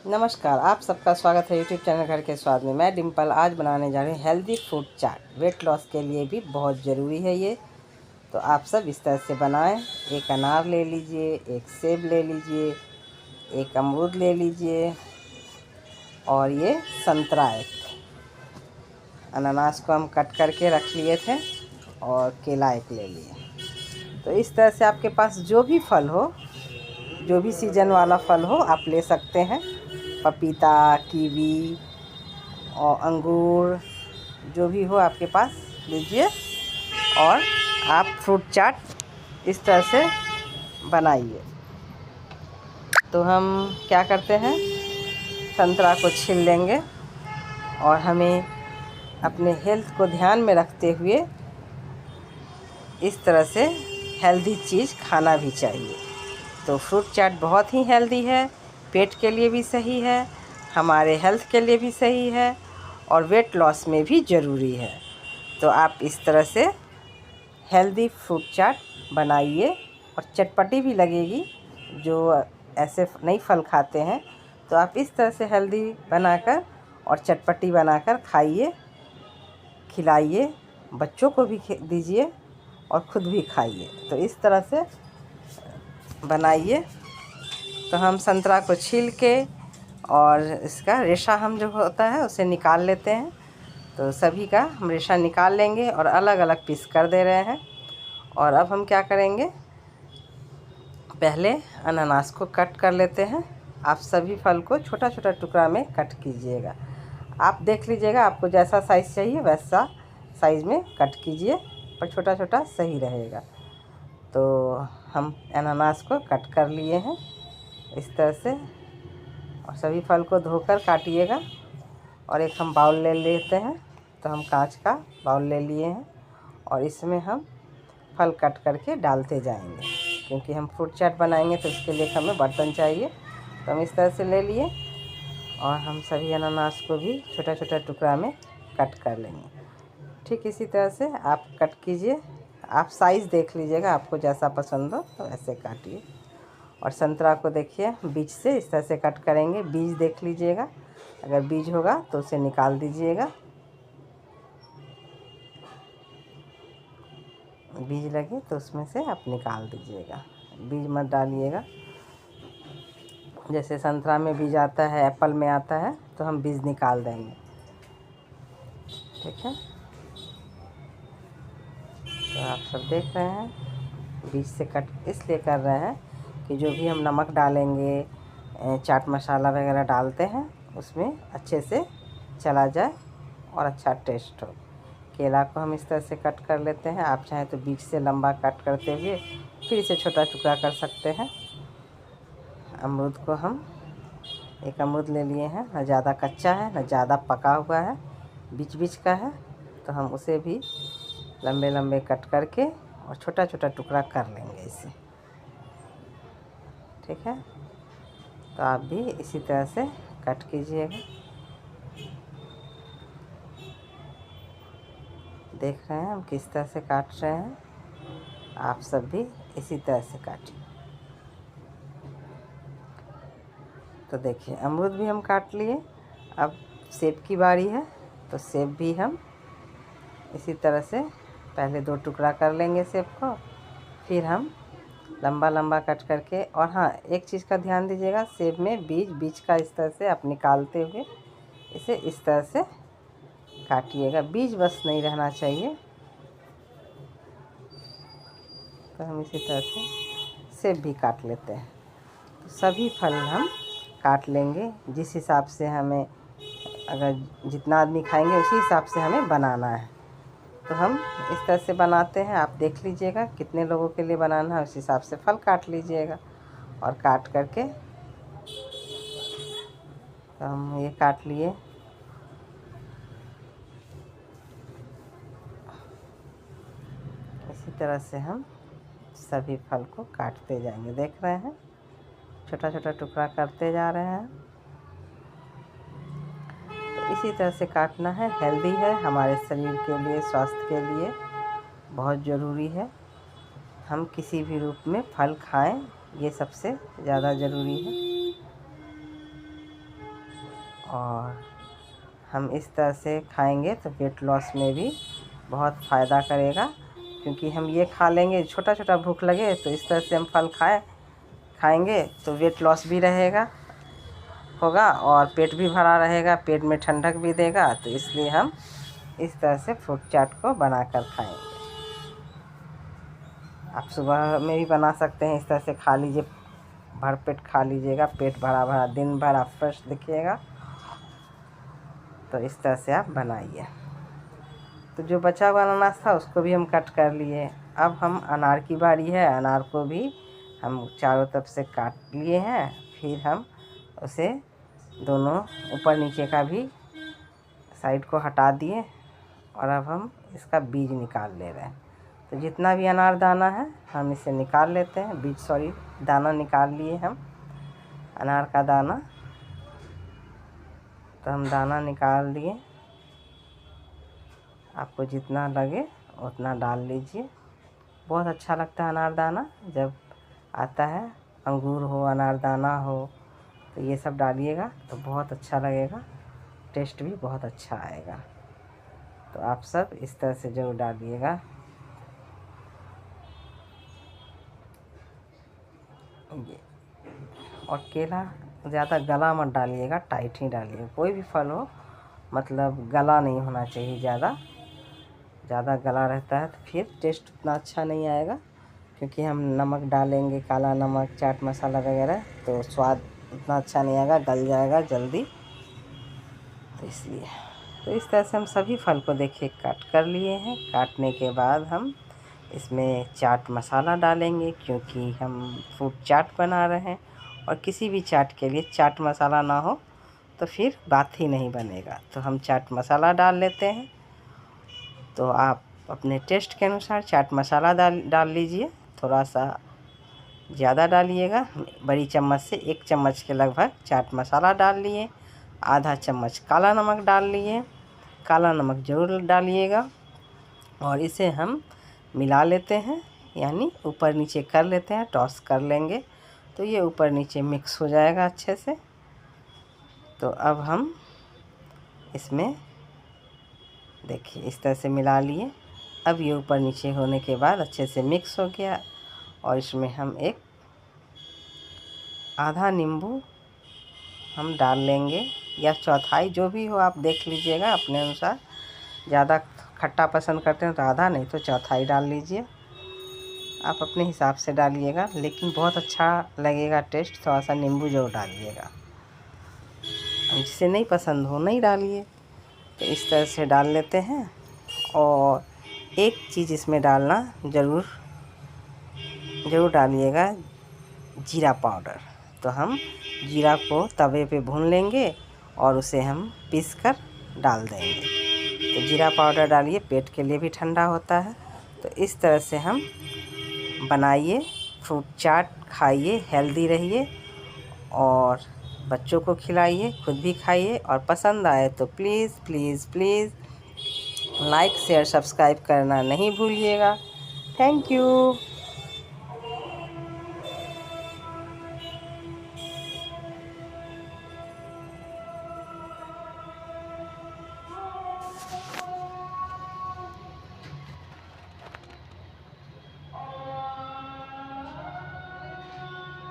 नमस्कार, आप सबका स्वागत है यूट्यूब चैनल घर के स्वाद में। मैं डिम्पल आज बनाने जा रही हूँ हेल्दी फ्रूट चाट। वेट लॉस के लिए भी बहुत ज़रूरी है ये, तो आप सब इस तरह से बनाएं। एक अनार ले लीजिए, एक सेब ले लीजिए, एक अमरूद ले लीजिए और ये संतरा एक। अनानास को हम कट करके रख लिए थे और केला एक ले लिए। तो इस तरह से आपके पास जो भी फल हो, जो भी सीजन वाला फल हो आप ले सकते हैं। पपीता, कीवी और अंगूर, जो भी हो आपके पास लीजिए और आप फ्रूट चाट इस तरह से बनाइए। तो हम क्या करते हैं, संतरा को छील लेंगे और हमें अपने हेल्थ को ध्यान में रखते हुए इस तरह से हेल्दी चीज़ खाना भी चाहिए। तो फ्रूट चाट बहुत ही हेल्दी है, पेट के लिए भी सही है, हमारे हेल्थ के लिए भी सही है और वेट लॉस में भी ज़रूरी है। तो आप इस तरह से हेल्दी फ्रूट चाट बनाइए और चटपटी भी लगेगी। जो ऐसे नहीं फल खाते हैं तो आप इस तरह से हेल्दी बनाकर और चटपटी बनाकर खाइए, खिलाइए, बच्चों को भी दीजिए और ख़ुद भी खाइए। तो इस तरह से बनाइए। तो हम संतरा को छील के और इसका रेशा हम जो होता है उसे निकाल लेते हैं। तो सभी का हम रेशा निकाल लेंगे और अलग अलग पीस कर दे रहे हैं। और अब हम क्या करेंगे, पहले अनानास को कट कर लेते हैं। आप सभी फल को छोटा छोटा टुकड़ा में कट कीजिएगा। आप देख लीजिएगा आपको जैसा साइज़ चाहिए वैसा साइज़ में कट कीजिए, पर छोटा छोटा सही रहेगा। तो हम अनानास को कट कर लिए हैं इस तरह से और सभी फल को धोकर काटिएगा। और एक हम बाउल ले लेते हैं। तो हम कांच का बाउल ले लिए हैं और इसमें हम फल कट करके डालते जाएंगे, क्योंकि हम फ्रूट चाट बनाएंगे तो इसके लिए हमें बर्तन चाहिए। तो हम इस तरह से ले लिए और हम सभी अनानास को भी छोटा छोटा टुकड़ा में कट कर लेंगे। ठीक इसी तरह से आप कट कीजिए। आप साइज़ देख लीजिएगा, आपको जैसा पसंद हो तो ऐसे काटिए। और संतरा को देखिए बीज से इस तरह से कट करेंगे। बीज देख लीजिएगा, अगर बीज होगा तो उसे निकाल दीजिएगा। बीज लगे तो उसमें से आप निकाल दीजिएगा, बीज मत डालिएगा। जैसे संतरा में बीज आता है, एप्पल में आता है, तो हम बीज निकाल देंगे। ठीक है, तो आप सब देख रहे हैं बीज से कट इसलिए कर रहे हैं कि जो भी हम नमक डालेंगे, चाट मसाला वगैरह डालते हैं, उसमें अच्छे से चला जाए और अच्छा टेस्ट हो। केला को हम इस तरह से कट कर लेते हैं। आप चाहें तो बीच से लंबा कट करते हुए फिर इसे छोटा टुकड़ा कर सकते हैं। अमरूद को हम एक अमरूद ले लिए हैं, न ज़्यादा कच्चा है न ज़्यादा पका हुआ है, बीच बीच का है। तो हम उसे भी लंबे लंबे कट करके और छोटा छोटा टुकड़ा कर लेंगे इसे। ठीक है, तो आप भी इसी तरह से कट कीजिएगा। देख रहे हैं हम किस तरह से काट रहे हैं, आप सब भी इसी तरह से काटिए। तो देखिए अमरूद भी हम काट लिए। अब सेब की बारी है, तो सेब भी हम इसी तरह से पहले 2 टुकड़ा कर लेंगे सेब को, फिर हम लंबा लंबा कट करके। और हाँ, एक चीज़ का ध्यान दीजिएगा, सेब में बीज का इस तरह से आप निकालते हुए इसे इस तरह से काटिएगा, बीज बस नहीं रहना चाहिए। तो हम इसी तरह से सेब भी काट लेते हैं। तो सभी फल हम काट लेंगे जिस हिसाब से हमें, अगर जितना आदमी खाएंगे उसी हिसाब से हमें बनाना है। तो हम इस तरह से बनाते हैं, आप देख लीजिएगा कितने लोगों के लिए बनाना है, उस हिसाब से फल काट लीजिएगा। और काट करके तो हम ये काट लिए। इसी तरह से हम सभी फल को काटते जाएंगे। देख रहे हैं छोटा छोटा टुकड़ा करते जा रहे हैं। तो इसी तरह से काटना है, हेल्दी है, हमारे शरीर के लिए, स्वास्थ्य के लिए बहुत ज़रूरी है। हम किसी भी रूप में फल खाएं, ये सबसे ज़्यादा ज़रूरी है। और हम इस तरह से खाएंगे तो वेट लॉस में भी बहुत फ़ायदा करेगा, क्योंकि हम ये खा लेंगे, छोटा छोटा भूख लगे तो इस तरह से हम फल खाएंगे तो वेट लॉस भी होगा और पेट भी भरा रहेगा, पेट में ठंडक भी देगा। तो इसलिए हम इस तरह से फ्रूट चाट को बनाकर खाएंगे। आप सुबह में भी बना सकते हैं, इस तरह से खा लीजिए, भरपेट खा लीजिएगा, पेट भरा भरा, दिन भर आप फ्रेश दिखिएगा। तो इस तरह से आप बनाइए। तो जो बचा हुआ अनानास था उसको भी हम कट कर लिए। अब हम अनार की बारी है, अनार को भी हम चारों तरफ से काट लिए हैं। फिर हम उसे दोनों ऊपर नीचे का भी साइड को हटा दिए और अब हम इसका बीज निकाल ले रहे हैं। तो जितना भी अनार दाना है हम इसे निकाल लेते हैं। दाना निकाल लिए हम अनार का दाना। तो हम दाना निकाल दिए, आपको जितना लगे उतना डाल लीजिए। बहुत अच्छा लगता है अनारदाना जब आता है, अंगूर हो, अनारदाना हो, तो ये सब डालिएगा तो बहुत अच्छा लगेगा, टेस्ट भी बहुत अच्छा आएगा। तो आप सब इस तरह से ज़रूर डालिएगा। ये और केला ज़्यादा गला मत डालिएगा, टाइट ही डालिएगा। कोई भी फल हो मतलब गला नहीं होना चाहिए, ज़्यादा गला रहता है तो फिर टेस्ट उतना अच्छा नहीं आएगा, क्योंकि हम नमक डालेंगे, काला नमक, चाट मसाला वगैरह, तो स्वाद उतना अच्छा नहीं आएगा, गल जाएगा जल्दी। तो इसलिए तो इस तरह से हम सभी फल को देखिए काट कर लिए हैं। काटने के बाद हम इसमें चाट मसाला डालेंगे, क्योंकि हम फ्रूट चाट बना रहे हैं और किसी भी चाट के लिए चाट मसाला ना हो तो फिर बात ही नहीं बनेगा। तो हम चाट मसाला डाल लेते हैं। तो आप अपने टेस्ट के अनुसार चाट मसाला डाल लीजिए। थोड़ा सा ज़्यादा डालिएगा, बड़ी चम्मच से 1 चम्मच के लगभग चाट मसाला डाल लिए। आधा चम्मच काला नमक डाल लिए, काला नमक ज़रूर डालिएगा। और इसे हम मिला लेते हैं, यानी ऊपर नीचे कर लेते हैं, टॉस कर लेंगे तो ये ऊपर नीचे मिक्स हो जाएगा अच्छे से। तो अब हम इसमें देखिए इस तरह से मिला लिए। अब ये ऊपर नीचे होने के बाद अच्छे से मिक्स हो गया और इसमें हम एक आधा नींबू हम डाल लेंगे, या चौथाई, जो भी हो आप देख लीजिएगा अपने अनुसार। ज़्यादा खट्टा पसंद करते हैं तो आधा, नहीं तो चौथाई डाल लीजिए, आप अपने हिसाब से डालिएगा, लेकिन बहुत अच्छा लगेगा टेस्ट। थोड़ा सा नींबू ज़रूर डालिएगा, जिसे नहीं पसंद हो नहीं डालिए। तो इस तरह से डाल लेते हैं। और एक चीज़ इसमें डालना ज़रूर डालिएगा, जीरा पाउडर। तो हम जीरा को तवे पे भून लेंगे और उसे हम पीस कर डाल देंगे। तो जीरा पाउडर डालिए, पेट के लिए भी ठंडा होता है। तो इस तरह से हम बनाइए, फ्रूट चाट खाइए, हेल्दी रहिए और बच्चों को खिलाइए, खुद भी खाइए। और पसंद आए तो please please please like share subscribe करना नहीं भूलिएगा। Thank you.